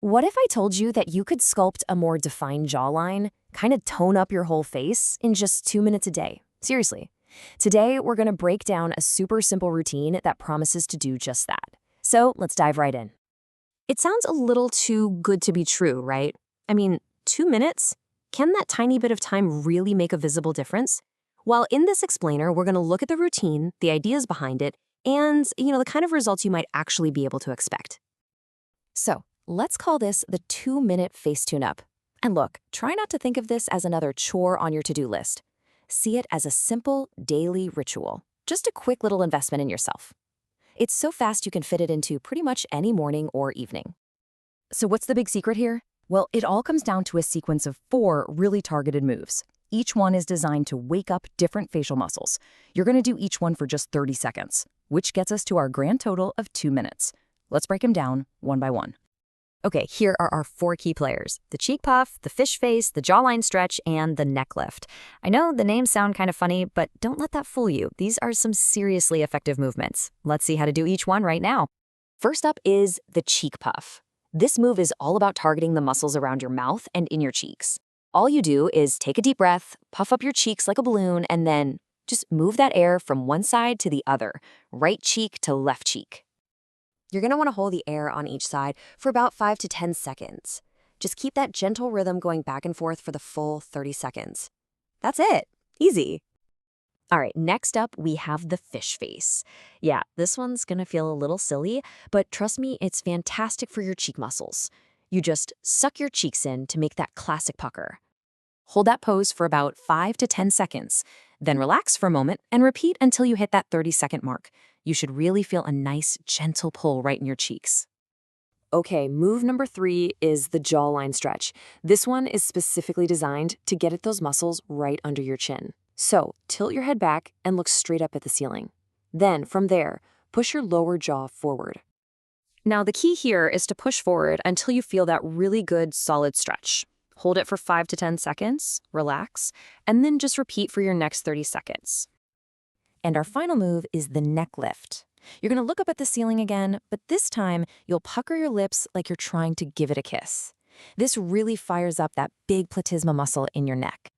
What if I told you that you could sculpt a more defined jawline, kind of tone up your whole face in just 2 minutes a day? Seriously. Today, we're going to break down a super simple routine that promises to do just that. So let's dive right in. It sounds a little too good to be true, right? I mean, 2 minutes? Can that tiny bit of time really make a visible difference? Well, in this explainer, we're going to look at the routine, the ideas behind it, and, the kind of results you might actually be able to expect. So, let's call this the 2-minute face tune-up. And look, try not to think of this as another chore on your to-do list. See it as a simple, daily ritual. Just a quick little investment in yourself. It's so fast you can fit it into pretty much any morning or evening. So what's the big secret here? Well, it all comes down to a sequence of 4 really targeted moves. Each one is designed to wake up different facial muscles. You're going to do each one for just 30 seconds, which gets us to our grand total of 2 minutes. Let's break them down one by one. Okay, here are our 4 key players: the cheek puff, the fish face, the jawline stretch, and the neck lift. I know the names sound kind of funny, but don't let that fool you. These are some seriously effective movements. Let's see how to do each one right now. First up is the cheek puff. This move is all about targeting the muscles around your mouth and in your cheeks. All you do is take a deep breath, puff up your cheeks like a balloon, and then just move that air from one side to the other, right cheek to left cheek. You're going to want to hold the air on each side for about 5 to 10 seconds. Just keep that gentle rhythm going back and forth for the full 30 seconds. That's it. Easy. All right, next up, we have the fish face. Yeah, this one's going to feel a little silly, but trust me, it's fantastic for your cheek muscles. You just suck your cheeks in to make that classic pucker. Hold that pose for about 5 to 10 seconds, then relax for a moment and repeat until you hit that 30-second mark. You should really feel a nice, gentle pull right in your cheeks. Okay, move number 3 is the jawline stretch. This one is specifically designed to get at those muscles right under your chin. So, tilt your head back and look straight up at the ceiling. Then, from there, push your lower jaw forward. Now, the key here is to push forward until you feel that really good, solid stretch. Hold it for 5 to 10 seconds, relax, and then just repeat for your next 30 seconds. And our final move is the neck lift. You're going to look up at the ceiling again, but this time you'll pucker your lips like you're trying to give it a kiss. This really fires up that big platysma muscle in your neck.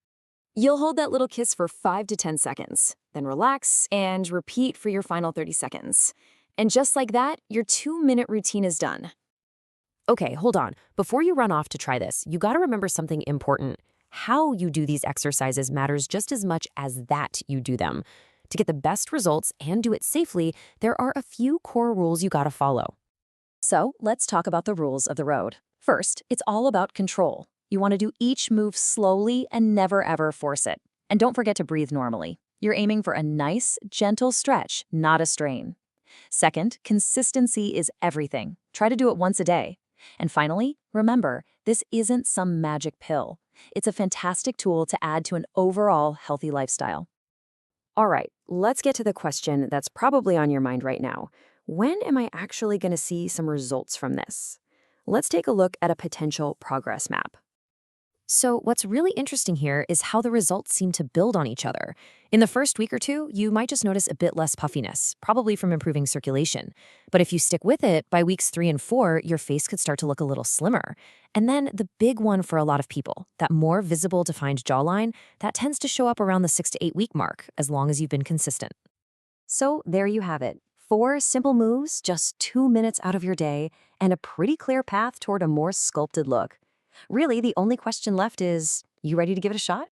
You'll hold that little kiss for 5 to 10 seconds, then relax and repeat for your final 30 seconds. And just like that, your 2-minute routine is done. Okay, hold on. Before you run off to try this, you got to remember something important. How you do these exercises matters just as much as that you do them. To get the best results and do it safely, there are a few core rules you got to follow. So let's talk about the rules of the road. First, it's all about control. You want to do each move slowly and never ever force it. And don't forget to breathe normally. You're aiming for a nice, gentle stretch, not a strain. Second, consistency is everything. Try to do it once a day. And finally, remember, this isn't some magic pill. It's a fantastic tool to add to an overall healthy lifestyle. All right, let's get to the question that's probably on your mind right now. When am I actually going to see some results from this? Let's take a look at a potential progress map. So what's really interesting here is how the results seem to build on each other. In the first week or 2, you might just notice a bit less puffiness, probably from improving circulation. But if you stick with it, by weeks 3 and 4, your face could start to look a little slimmer. And then the big one for a lot of people, that more visible defined jawline, that tends to show up around the 6 to 8 week mark, as long as you've been consistent. So there you have it. 4 simple moves, just 2 minutes out of your day, and a pretty clear path toward a more sculpted look. Really, the only question left is, you ready to give it a shot?